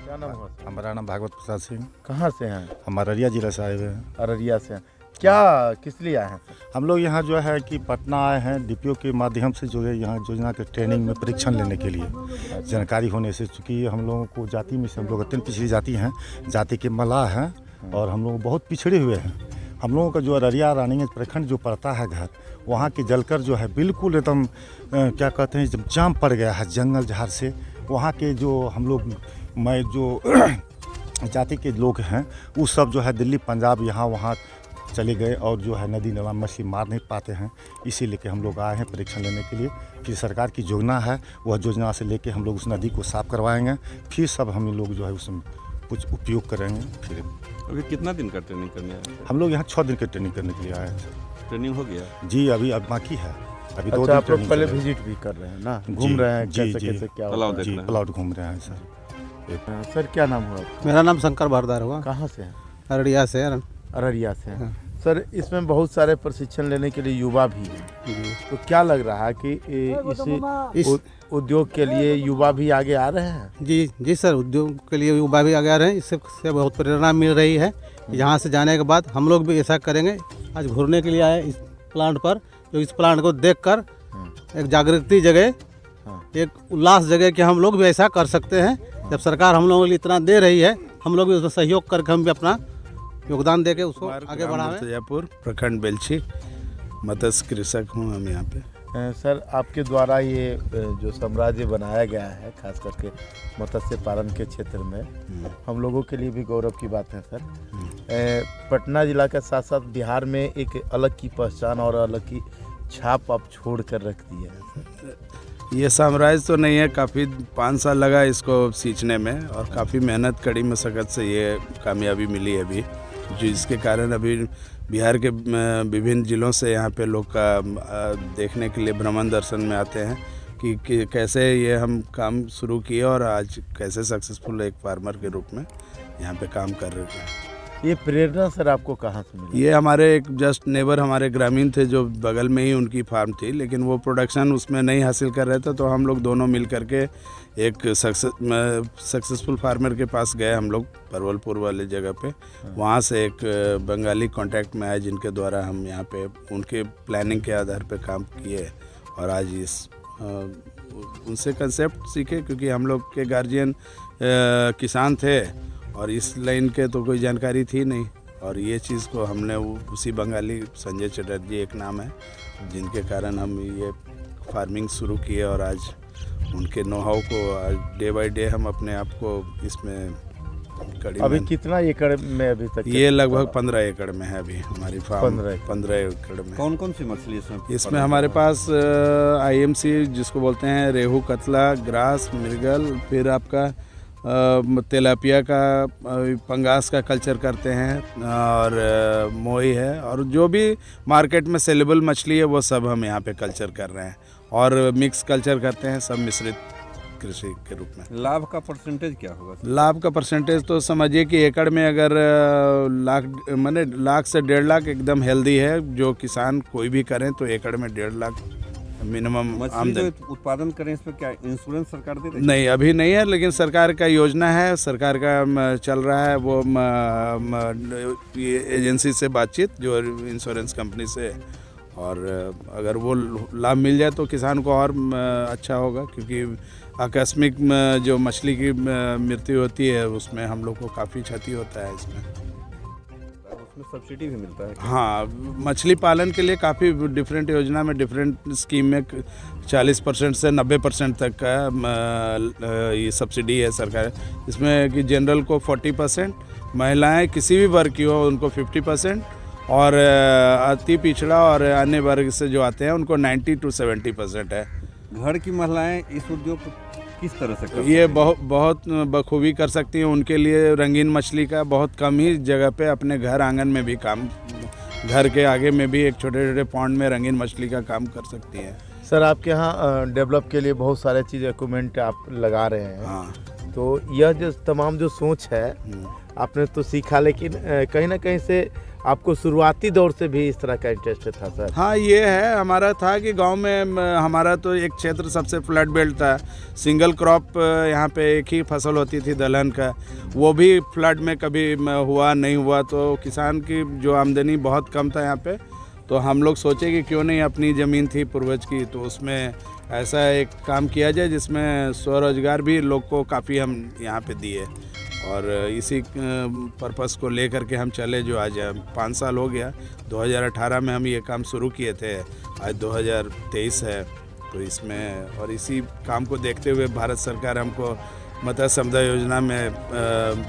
क्या नाम हुआ सर? हमारा नाम भागवत प्रसाद सिंह। कहाँ से हैं? हम अररिया जिला से आए हुए हैं। अररिया से हैं। क्या किस लिए आए हैं सर? हम लोग यहाँ जो है कि पटना आए हैं डीपीओ के माध्यम से जो है यहाँ योजना के ट्रेनिंग में परीक्षण लेने के लिए जानकारी होने से, चूँकि हम लोगों को जाति में से हम लोग अत्यंत पिछड़ी जाति हैं, जाति के मलाह हैं और हम लोग बहुत पिछड़े हुए हैं। हम लोगों का जो अररिया रानीगंज प्रखंड जो पड़ता है घर, वहाँ के जलकर जो है बिल्कुल एकदम क्या कहते हैं जब जाम पड़ गया है जंगल झाड़ से। वहाँ के जो हम लोग मैं जो जाति के लोग हैं वो सब जो है दिल्ली पंजाब यहाँ वहाँ चले गए और जो है नदी नाला मछली मार नहीं पाते हैं। इसी लेके हम लोग आए हैं परीक्षण लेने के लिए। फिर सरकार की योजना है, वह योजना से लेके हम लोग उस नदी को साफ करवाएंगे, फिर सब हम लोग जो है उसमें कुछ उपयोग करेंगे। फिर अभी कितना दिन का ट्रेनिंग करने आए? हम लोग यहाँ 6 दिन की ट्रेनिंग करने के लिए आए हैं। ट्रेनिंग हो गया जी, अभी अब बाकी है, अभी 2 अच्छा, दिन आप लोग ट्रेनिंग पहले चलेगा। विजिट भी कर रहे हैं ना, जी, घूम रहे हैं जी, कैसे जी। कैसे क्या तालाब होता जी, देखना है। प्लॉट घूम रहे हैं सर। है। सर क्या नाम हुआ? मेरा नाम शंकर भारदार हुआ, कहाँ से हैं? अररिया से। अररिया से हैं। हाँ। सर इसमें बहुत सारे प्रशिक्षण लेने के लिए युवा भी हैं, जी तो क्या लग रहा है कि इस उद्योग के लिए युवा भी आगे आ रहे हैं? जी सर, उद्योग के लिए युवा भी आगे आ रहे हैं। इससे बहुत प्रेरणा मिल रही है। यहाँ से जाने के बाद हम लोग भी ऐसा करेंगे। आज घूरने के लिए आए इस प्लांट पर, तो इस प्लांट को देखकर एक जागृति जगह, एक उल्लास जगह कि हम लोग भी ऐसा कर सकते हैं। जब सरकार हम लोगों के लिए इतना दे रही है, हम लोग भी उसमें सहयोग करके हम भी अपना योगदान देके उसको आगे बढ़ाएं। जयपुर प्रखंड बेलछी, मत्स्य कृषक हूँ हम यहाँ पे। सर आपके द्वारा ये जो साम्राज्य बनाया गया है खास करके मत्स्य पालन के क्षेत्र में, हम लोगों के लिए भी गौरव की बात है सर। पटना जिला के साथ साथ बिहार में एक अलग की पहचान और अलग की छाप आप छोड़ कर रख दी है सर। ये साम्राज्य तो नहीं है, काफ़ी 5 साल लगा इसको सींचने में और काफ़ी मेहनत कड़ी मशक्क़त से ये कामयाबी मिली है अभी, जिसके कारण अभी बिहार के विभिन्न ज़िलों से यहाँ पे लोग का देखने के लिए भ्रमण दर्शन में आते हैं कि कैसे ये हम काम शुरू किए और आज कैसे सक्सेसफुल एक फार्मर के रूप में यहाँ पे काम कर रहे हैं। ये प्रेरणा सर आपको कहाँ से मिली? ये हमारे एक जस्ट नेबर हमारे ग्रामीण थे जो बगल में ही उनकी फार्म थी, लेकिन वो प्रोडक्शन उसमें नहीं हासिल कर रहे थे, तो हम लोग दोनों मिल करके एक सक्सेसफुल फार्मर के पास गए हम लोग परवलपुर वाले जगह पे। वहाँ से एक बंगाली कांटेक्ट में आए जिनके द्वारा हम यहाँ पे उनके प्लानिंग के आधार पे काम किए और आज इस उनसे कंसेप्ट सीखे, क्योंकि हम लोग के गार्जियन किसान थे और इस लाइन के तो कोई जानकारी थी नहीं, और ये चीज़ को हमने उसी बंगाली संजय चटर्जी एक नाम है जिनके कारण हम ये फार्मिंग शुरू किए और आज उनके नोहाउ को आज डे बाय डे हम अपने आप को इसमें कड़ी अभी कितना एकड़ में अभी तक? ये लगभग 15 एकड़ में है अभी हमारी फार्म। 15 एकड़ में। कौन कौन सी मछली इसमें हमारे पास IMC जिसको बोलते हैं रेहू, कतला, ग्रास, मृगल, फिर आपका तेलापिया का, पंगास का कल्चर करते हैं और मोई है, और जो भी मार्केट में सेलेबल मछली है वो सब हम यहाँ पे कल्चर कर रहे हैं और मिक्स कल्चर करते हैं, सब मिश्रित कृषि के रूप में। लाभ का परसेंटेज क्या होगा? लाभ का परसेंटेज तो समझिए कि एकड़ में अगर लाख से 1.5 लाख एकदम हेल्दी है, जो किसान कोई भी करें तो एकड़ में 1.5 लाख मिनिमम आमदनी। उत्पादन करें इस पर क्या इंश्योरेंस सरकार दे रही है? नहीं, अभी नहीं है, लेकिन सरकार का योजना है, सरकार का चल रहा है वो एजेंसी से बातचीत जो इंश्योरेंस कंपनी से, और अगर वो लाभ मिल जाए तो किसान को और अच्छा होगा, क्योंकि आकस्मिक जो मछली की मृत्यु होती है उसमें हम लोग को काफ़ी क्षति होता है इसमें। उसमें सब्सिडी भी मिलता है? हाँ, मछली पालन के लिए काफ़ी डिफरेंट योजना में, डिफरेंट स्कीम में 40% से 90% तक का ये सब्सिडी है सरकार। इसमें कि जनरल को 40%, महिलाएं किसी भी वर्ग की हो उनको 50%, और अति पिछड़ा और अन्य वर्ग से जो आते हैं उनको 90 to 70% है। घर की महिलाएं इस उद्योग को किस तरह से ये बहुत बखूबी कर सकती हैं। उनके लिए रंगीन मछली का बहुत कम ही जगह पे अपने घर आंगन में भी काम, घर के आगे में भी एक छोटे छोटे पॉन्ड में रंगीन मछली का काम कर सकती है। सर आपके यहाँ डेवलप के लिए बहुत सारे चीज़ इक्विपमेंट आप लगा रहे हैं। हाँ, तो यह जो तमाम जो सोच है आपने तो सीखा, लेकिन कहीं ना कहीं से आपको शुरुआती दौर से भी इस तरह का इंटरेस्ट था सर? हाँ, ये है हमारा था कि गांव में हमारा तो एक क्षेत्र सबसे फ्लड बेल्ट था। सिंगल क्रॉप यहाँ पे एक ही फसल होती थी दलहन का, वो भी फ्लड में कभी हुआ नहीं हुआ, तो किसान की जो आमदनी बहुत कम था यहाँ पे। तो हम लोग सोचे कि क्यों नहीं, अपनी ज़मीन थी पूर्वज की, तो उसमें ऐसा एक काम किया जाए जिसमें स्वरोजगार भी लोग को काफ़ी हम यहाँ पे दिए। और इसी पर्पस को लेकर के हम चले, जो आज 5 साल हो गया। 2018 में हम ये काम शुरू किए थे, आज 2023 है। तो इसमें और इसी काम को देखते हुए भारत सरकार हमको मत्स्य संपदा योजना में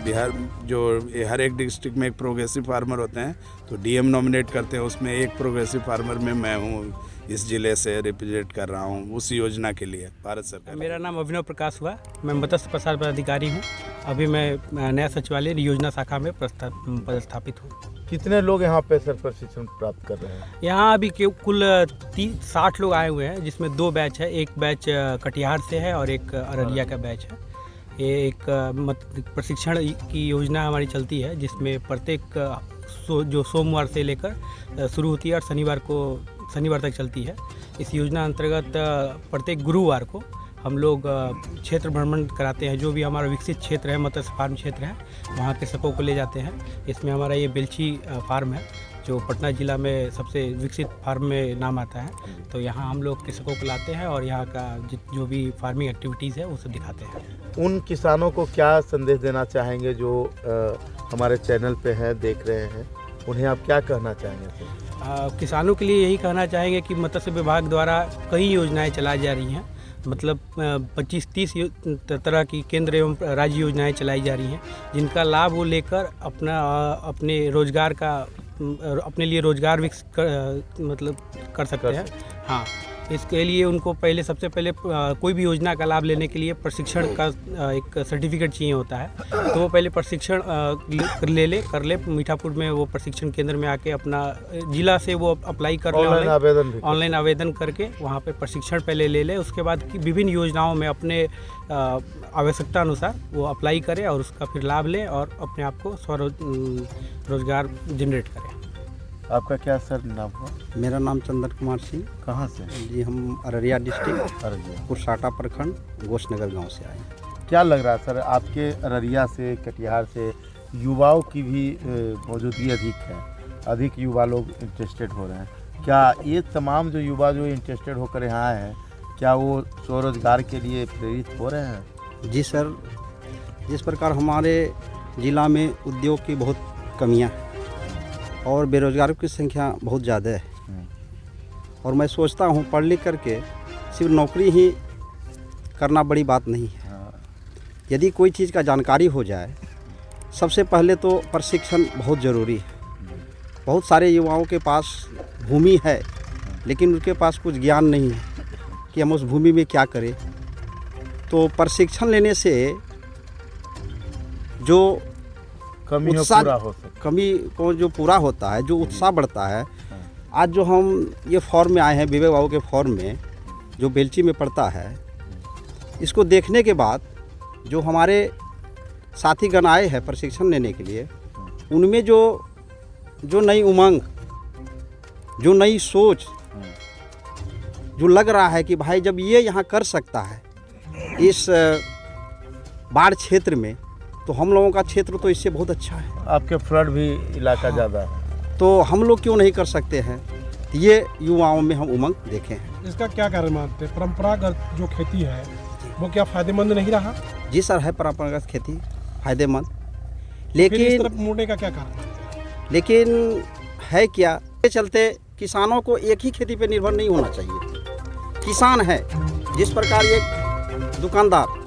बिहार जो हर एक डिस्ट्रिक्ट में एक प्रोग्रेसिव फार्मर होते हैं, तो डीएम नॉमिनेट करते हैं, उसमें एक प्रोग्रेसिव फार्मर में मैं हूँ, इस ज़िले से रिप्रेजेंट कर रहा हूँ उस योजना के लिए भारत सरकार। मेरा नाम अभिनव प्रकाश हुआ, मैं मत्स्य प्रसार पदाधिकारी हूँ। अभी मैं नया सचिवालय योजना शाखा में पदस्थापित हूँ। कितने लोग यहाँ पे सर प्रशिक्षण प्राप्त कर रहे हैं? यहाँ अभी कुल 60 लोग आए हुए हैं, जिसमें 2 बैच है। एक बैच कटिहार से है और एक अररिया का बैच है। ये एक प्रशिक्षण की योजना हमारी चलती है, जिसमें प्रत्येक जो सोमवार से लेकर शुरू होती है और शनिवार तक चलती है। इस योजना अंतर्गत प्रत्येक गुरुवार को हम लोग क्षेत्र भ्रमण कराते हैं। जो भी हमारा विकसित क्षेत्र है, मत्स्य फार्म क्षेत्र है, वहाँ कृषकों को ले जाते हैं। इसमें हमारा ये बेलछी फार्म है, जो पटना ज़िला में सबसे विकसित फार्म में नाम आता है। तो यहाँ हम लोग कृषकों को लाते हैं और यहाँ का जो भी फार्मिंग एक्टिविटीज़ है वो सब दिखाते हैं। उन किसानों को क्या संदेश देना चाहेंगे जो हमारे चैनल पे हैं, देख रहे हैं, उन्हें आप क्या कहना चाहेंगे सर? किसानों के लिए यही कहना चाहेंगे कि मत्स्य विभाग द्वारा कई योजनाएं चलाई जा रही हैं। मतलब 25-30 तरह की केंद्र एवं राज्य योजनाएं चलाई जा रही हैं, जिनका लाभ वो लेकर अपने रोजगार का अपने लिए रोजगार विकसित कर सकते हैं। हाँ, इसके लिए उनको सबसे पहले कोई भी योजना का लाभ लेने के लिए प्रशिक्षण का एक सर्टिफिकेट चाहिए होता है। तो वो पहले प्रशिक्षण कर ले मीठापुर में, वो प्रशिक्षण केंद्र में आके अपना जिला से वो अप्लाई कर ले, ऑनलाइन आवेदन करके वहाँ पे प्रशिक्षण पहले ले ले। उसके बाद की विभिन्न योजनाओं में अपने आवश्यकता अनुसार वो अप्लाई करे और उसका फिर लाभ ले और अपने आप को रोजगार जनरेट करें। आपका क्या सर नाम हुआ? मेरा नाम चंदन कुमार सिंह। कहाँ से? जी, हम अररिया डिस्ट्रिक्ट कुरसाटा प्रखंड घोषनगर गांव से आए। क्या लग रहा है सर, आपके अररिया से, कटिहार से युवाओं की भी मौजूदगी अधिक है, अधिक युवा लोग इंटरेस्टेड हो रहे हैं? क्या ये तमाम जो युवा जो इंटरेस्टेड होकर यहाँ आए हैं, क्या वो स्वरोजगार के लिए प्रेरित हो रहे हैं? जी सर, जिस प्रकार हमारे ज़िला में उद्योग की बहुत कमियाँ और बेरोजगारों की संख्या बहुत ज़्यादा है, और मैं सोचता हूँ पढ़ लिख करके सिर्फ नौकरी ही करना बड़ी बात नहीं है। यदि कोई चीज़ का जानकारी हो जाए, सबसे पहले तो प्रशिक्षण बहुत ज़रूरी है। बहुत सारे युवाओं के पास भूमि है, लेकिन उनके पास कुछ ज्ञान नहीं है कि हम उस भूमि में क्या करें। तो प्रशिक्षण लेने से जो कमी को जो पूरा होता है, जो उत्साह बढ़ता है। आज जो हम ये फॉर्म में आए हैं, विवेक बाबू के फॉर्म में, जो बेलची में पड़ता है, इसको देखने के बाद जो हमारे साथीगण आए हैं प्रशिक्षण लेने के लिए, उनमें जो नई उमंग, जो नई सोच, जो लग रहा है कि भाई जब ये यहाँ कर सकता है इस बाढ़ क्षेत्र में, तो हम लोगों का क्षेत्र तो इससे बहुत अच्छा है। आपके फ्लड भी इलाका ज़्यादा है, तो हम लोग क्यों नहीं कर सकते हैं? ये युवाओं में हम उमंग देखे हैं। इसका क्या कारण मानते हैं? परंपरागत जो खेती है वो क्या फायदेमंद नहीं रहा? जी सर, है परंपरागत खेती फायदेमंद, लेकिन इस लेकिन तरफ मुड़ने का क्या कारण? लेकिन है क्या, के चलते किसानों को एक ही खेती पे निर्भर नहीं होना चाहिए। किसान है, जिस प्रकार ये दुकानदार